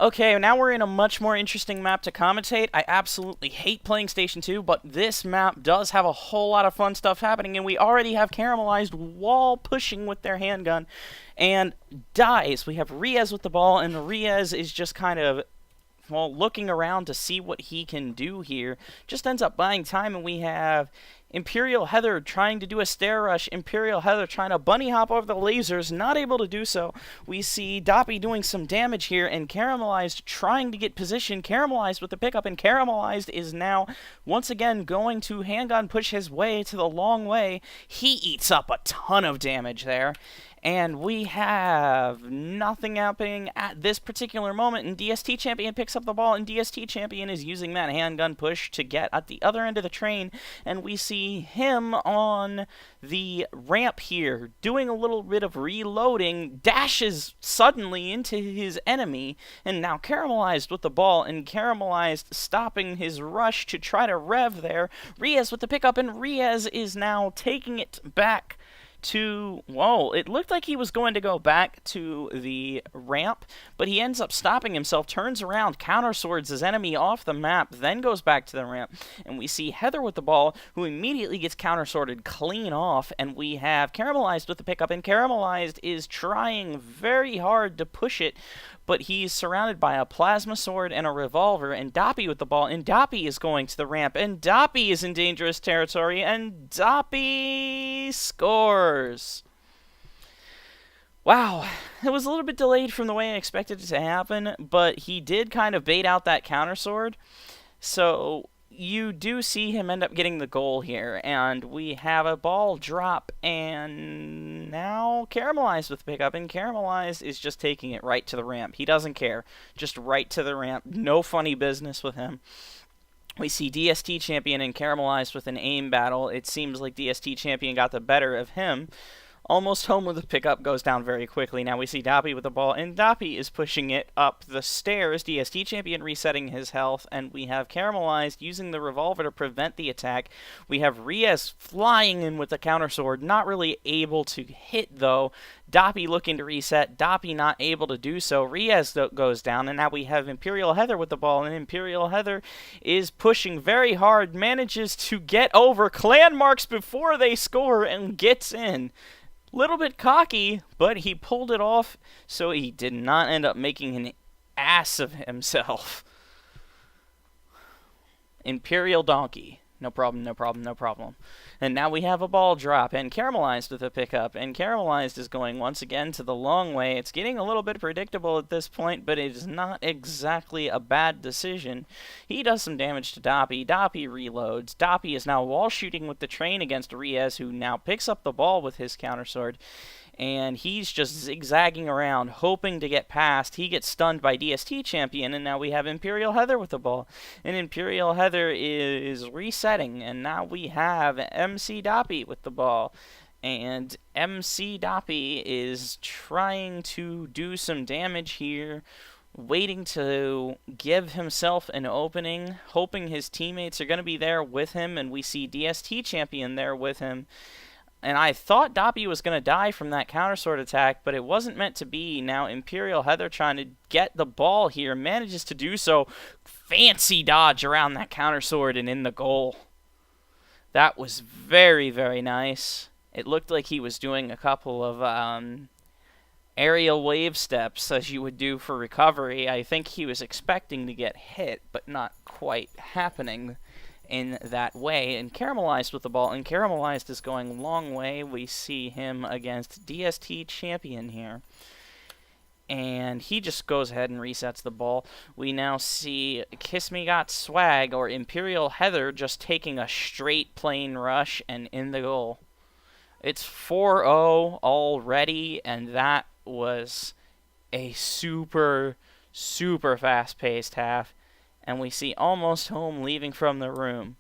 Okay, now we're in a much more interesting map to commentate. I absolutely hate playing Station 2, but this map does have a whole lot of fun stuff happening, and we already have Caramelized wall pushing with their handgun and dies. We have Riaz with the ball, and Riaz is just kind of, well, looking around to see what he can do here. Just ends up buying time, and we have Imperial Heather trying to do a stair rush. Imperial Heather trying to bunny hop over the lasers, not able to do so. We see Doppy doing some damage here, and Caramelized trying to get position. Caramelized with the pickup, and Caramelized is now once again going to handgun push his way to the long way. He eats up a ton of damage there. And we have nothing happening at this particular moment, and DST Champion picks up the ball, and DST Champion is using that handgun push to get at the other end of the train, and we see him on the ramp here doing a little bit of reloading, dashes suddenly into his enemy, and now Caramelized with the ball, and Caramelized stopping his rush to try to rev there. Riaz with the pickup, and Riaz is now taking it back to, whoa, it looked like he was going to go back to the ramp, but he ends up stopping himself, turns around, counterswords his enemy off the map, then goes back to the ramp, and we see Heather with the ball, who immediately gets countersworded clean off, and we have Caramelized with the pickup, and Caramelized is trying very hard to push it, but he's surrounded by a plasma sword and a revolver, and Doppy with the ball, and Doppy is going to the ramp, and Doppy is in dangerous territory, and Doppy scores. Wow, it was a little bit delayed from the way I expected it to happen, but he did kind of bait out that counter sword, so you do see him end up getting the goal here, and we have a ball drop, and now Caramelized with pickup, and Caramelized is just taking it right to the ramp. He doesn't care. Just right to the ramp. No funny business with him. We see DST Champion and Caramelized with an aim battle. It seems like DST Champion got the better of him. Almost home with the pickup, goes down very quickly. Now we see Doppy with the ball, and Doppy is pushing it up the stairs. DST Champion resetting his health, and we have Caramelized using the revolver to prevent the attack. We have Riaz flying in with the counter sword, not really able to hit though. Doppy looking to reset, Doppy not able to do so. Riaz goes down, and now we have Imperial Heather with the ball, and Imperial Heather is pushing very hard, manages to get over clan marks before they score, and gets in. Little bit cocky, but he pulled it off, so he did not end up making an ass of himself. Imperial Donkey. No problem, no problem, no problem. And now we have a ball drop, and Caramelized with a pickup, and Caramelized is going once again to the long way. It's getting a little bit predictable at this point, but it is not exactly a bad decision. He does some damage to Doppy. Doppy reloads. Doppy is now wall shooting with the train against Riaz, who now picks up the ball with his countersword. And he's just zigzagging around, hoping to get past. He gets stunned by DST Champion, and now we have Imperial Heather with the ball. And Imperial Heather is resetting, and now we have MC Doppy with the ball. And MC Doppy is trying to do some damage here, waiting to give himself an opening, hoping his teammates are going to be there with him, and we see DST Champion there with him. And I thought Doppy was going to die from that countersword attack, but it wasn't meant to be. Now Imperial Heather trying to get the ball here, manages to do so. Fancy dodge around that countersword and in the goal. That was very, very nice. It looked like he was doing a couple of aerial wave steps, as you would do for recovery. I think he was expecting to get hit, but not quite happening in that way. And Caramelized with the ball, and Caramelized is going long way. We see him against DST Champion here, and he just goes ahead and resets the ball. We now see Kiss Me Got Swag, or Imperial Heather, just taking a straight plain rush and in the goal. It's 4-0 already, and that was a super, super fast-paced half. And we see Almost Home leaving from the room.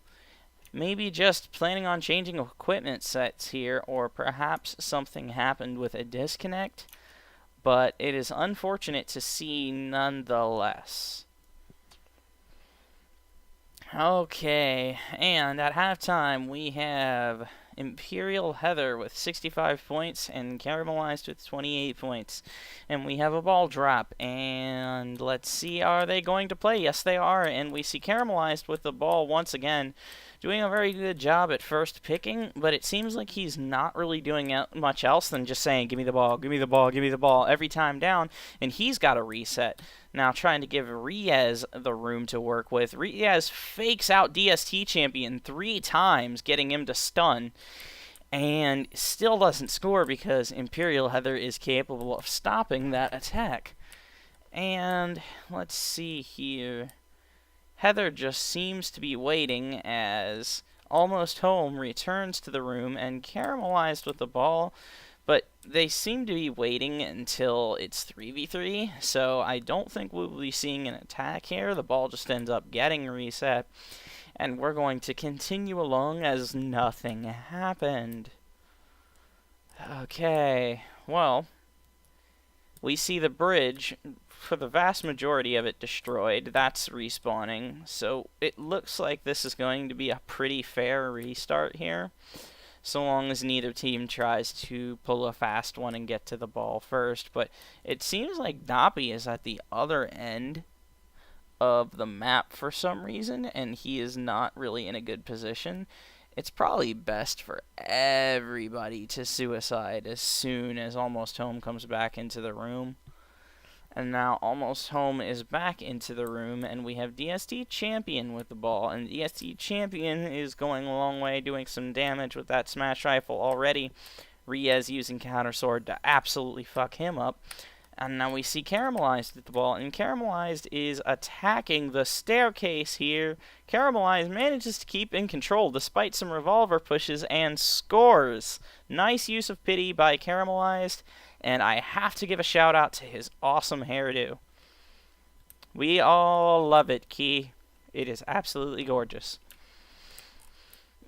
Maybe just planning on changing equipment sets here, or perhaps something happened with a disconnect. But it is unfortunate to see nonetheless. Okay, and at halftime we have Imperial Heather with 65 points and Caramelized with 28 points. And we have a ball drop, and let's see, are they going to play? Yes, they are, and we see Caramelized with the ball once again, doing a very good job at first picking, but it seems like he's not really doing much else than just saying, give me the ball, give me the ball, give me the ball every time down, and he's got to reset. Now trying to give Riez the room to work with. Riez fakes out DST Champion 3 times, getting him to stun, and still doesn't score because Imperial Heather is capable of stopping that attack. And let's see here. Heather just seems to be waiting as Almost Home returns to the room and Caramelized with the ball, but they seem to be waiting until it's 3v3, so I don't think we'll be seeing an attack here. The ball just ends up getting reset, and we're going to continue along as nothing happened. Okay, well, we see the bridge, for the vast majority of it, destroyed. That's respawning, so it looks like this is going to be a pretty fair restart here, so long as neither team tries to pull a fast one and get to the ball first. But it seems like Doppy is at the other end of the map for some reason, and he is not really in a good position. It's probably best for everybody to suicide as soon as Almost Home comes back into the room. And now Almost Home is back into the room, and we have DST Champion with the ball. And DST Champion is going a long way, doing some damage with that Smash Rifle already. Riez using Counter Sword to absolutely fuck him up. And now we see Caramelized with the ball, and Caramelized is attacking the staircase here. Caramelized manages to keep in control despite some revolver pushes and scores. Nice use of pity by Caramelized, and I have to give a shout out to his awesome hairdo. We all love it, Key. It is absolutely gorgeous.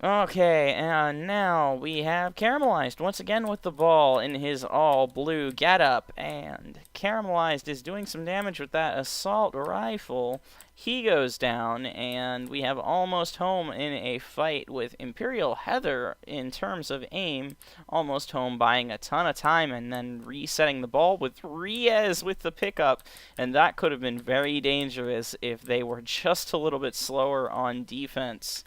Okay, and now we have Caramelized once again with the ball in his all-blue getup, and Caramelized is doing some damage with that assault rifle. He goes down, and we have Almost Home in a fight with Imperial Heather in terms of aim. Almost Home buying a ton of time and then resetting the ball with Riez with the pickup, and that could have been very dangerous if they were just a little bit slower on defense.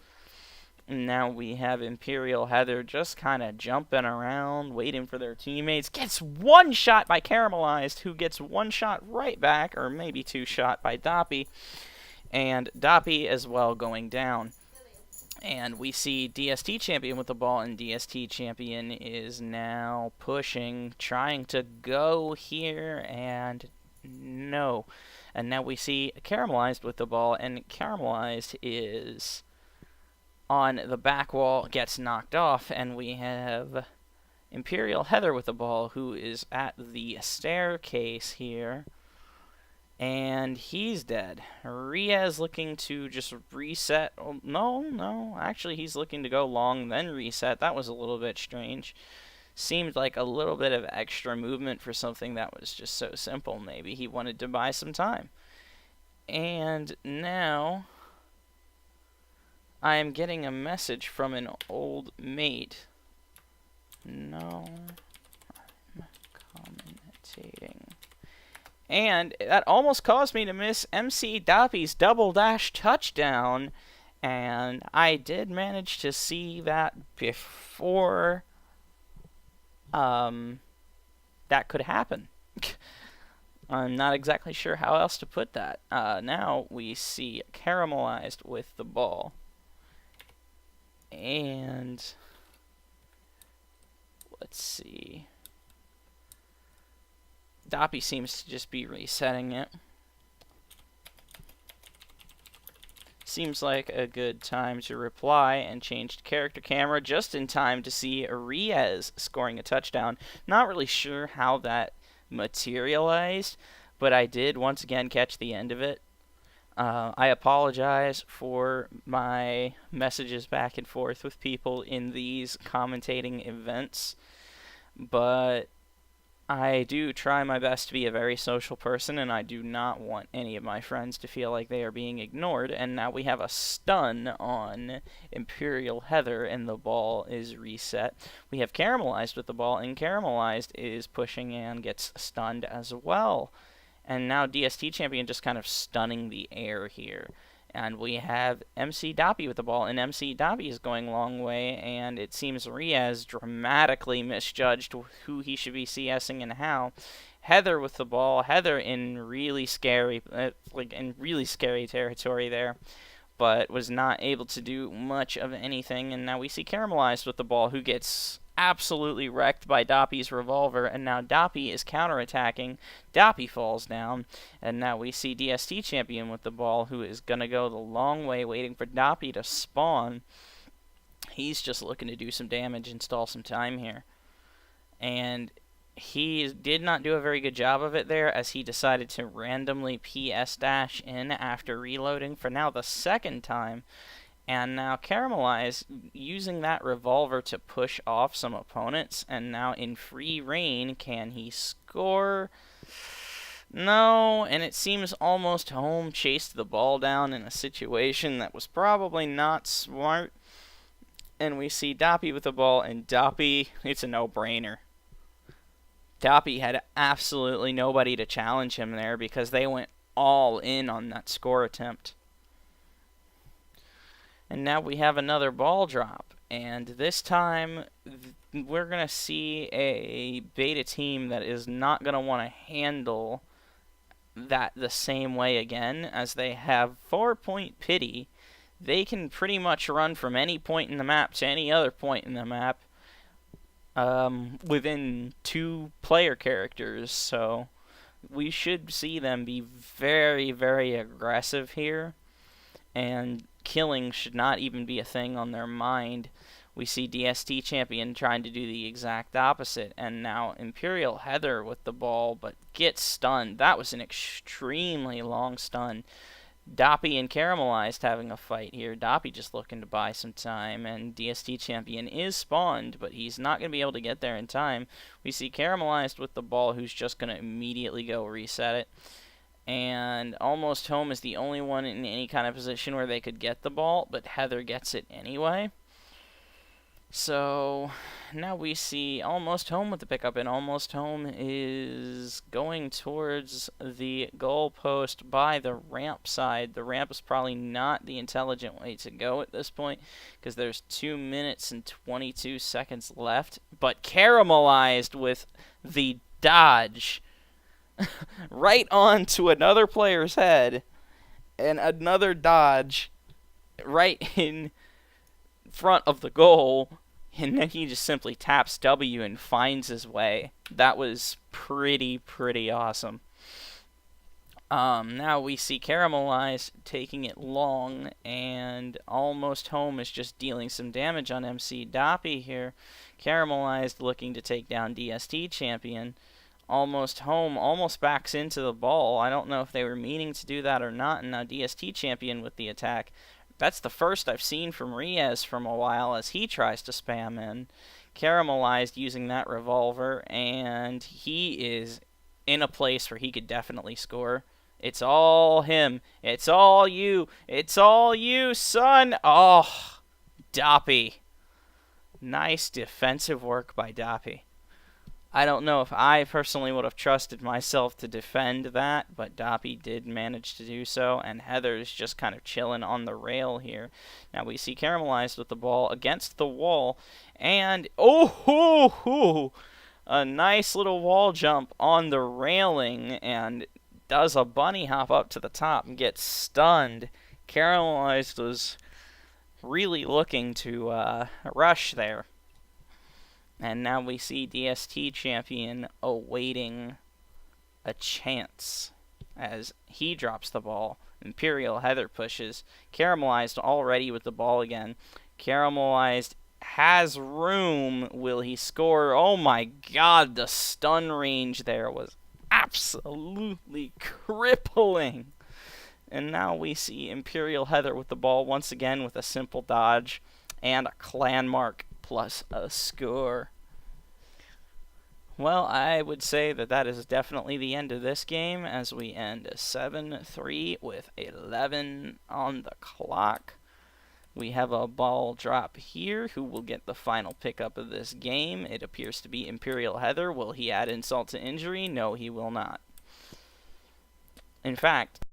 Now we have Imperial Heather just kind of jumping around, waiting for their teammates. Gets one shot by Caramelized, who gets one shot right back, or maybe two shot by Doppy. And Doppy as well going down. And we see DST Champion with the ball, and DST Champion is now pushing, trying to go here, and no. And now we see Caramelized with the ball, and Caramelized is on the back wall, gets knocked off, and we have Imperial Heather with the ball, who is at the staircase here, and he's dead. Riez looking to just reset. Oh, no, actually he's looking to go long, then reset. That was a little bit strange. Seemed like a little bit of extra movement for something that was just so simple. Maybe he wanted to buy some time. And now I am getting a message from an old mate. No, I'm commentating. And that almost caused me to miss MC Doppy's double dash touchdown. And I did manage to see that before that could happen. I'm not exactly sure how else to put that. Now we see Caramelized with the ball. And let's see. Doppy seems to just be resetting it. Seems like a good time to reply, and changed character camera just in time to see Riez scoring a touchdown. Not really sure how that materialized, but I did once again catch the end of it. I apologize for my messages back and forth with people in these commentating events, but I do try my best to be a very social person, and I do not want any of my friends to feel like they are being ignored. And now we have a stun on Imperial Heather, and the ball is reset. We have Caramelized with the ball, and Caramelized is pushing and gets stunned as well. And now DST Champion just kind of stunning the air here. And we have MC Doppy with the ball, and MC Doppy is going long way, and it seems Riaz dramatically misjudged who he should be CSing and how. Heather with the ball, Heather in really scary, territory there, but was not able to do much of anything. And now we see Caramelized with the ball, who gets absolutely wrecked by Doppy's revolver, and now Doppy is counterattacking. Doppy falls down, and now we see DST Champion with the ball, who is going to go the long way waiting for Doppy to spawn. He's just looking to do some damage and stall some time here. And he did not do a very good job of it there, as he decided to randomly PS dash in after reloading for now the second time. And now Caramelize using that revolver to push off some opponents, and now in free reign, can he score? No, and it seems Almost Home chased the ball down in a situation that was probably not smart. And we see Doppy with the ball, and Doppy, it's a no-brainer. Doppy had absolutely nobody to challenge him there because they went all in on that score attempt. And now we have another ball drop, and this time we're going to see a beta team that is not going to want to handle that the same way again, as they have 4-point pity. They can pretty much run from any point in the map to any other point in the map within 2 player characters, so we should see them be very, very aggressive here, and killing should not even be a thing on their mind. We see DST Champion trying to do the exact opposite, and now Imperial Heather with the ball, but gets stunned. That was an extremely long stun. Doppy and Caramelized having a fight here. Doppy just looking to buy some time, and DST Champion is spawned, but he's not going to be able to get there in time. We see Caramelized with the ball, who's just going to immediately go reset it. And Almost Home is the only one in any kind of position where they could get the ball, but Heather gets it anyway. So now we see Almost Home with the pickup, and Almost Home is going towards the goalpost by the ramp side. The ramp is probably not the intelligent way to go at this point, because there's 2 minutes and 22 seconds left. But Caramelized with the dodge right onto another player's head, and another dodge right in front of the goal, and then he just simply taps W and finds his way. That was pretty awesome. Now we see Caramelized taking it long, and Almost Home is just dealing some damage on MC Doppy here. Caramelized looking to take down DST Champion. Almost Home almost backs into the ball. I don't know if they were meaning to do that or not, and now DST Champion with the attack. That's the first I've seen from Riaz from a while, as he tries to spam in. Caramelized using that revolver, and he is in a place where he could definitely score. It's all him. It's all you. It's all you, son. Oh, Doppy. Nice defensive work by Doppy. I don't know if I personally would have trusted myself to defend that, but Doppy did manage to do so, and Heather's just kind of chilling on the rail here. Now we see Caramelized with the ball against the wall, and a nice little wall jump on the railing, and does a bunny hop up to the top and gets stunned. Caramelized was really looking to rush there. And now we see DST Champion awaiting a chance as he drops the ball. Imperial Heather pushes. Caramelized already with the ball again. Caramelized has room. Will he score? Oh my god, the stun range there was absolutely crippling. And now we see Imperial Heather with the ball once again with a simple dodge and a clan mark plus a score. Well, I would say that that is definitely the end of this game as we end 7-3 with 11 on the clock. We have a ball drop here. Who will get the final pickup of this game? It appears to be Imperial Heather. Will he add insult to injury? No, he will not. In fact,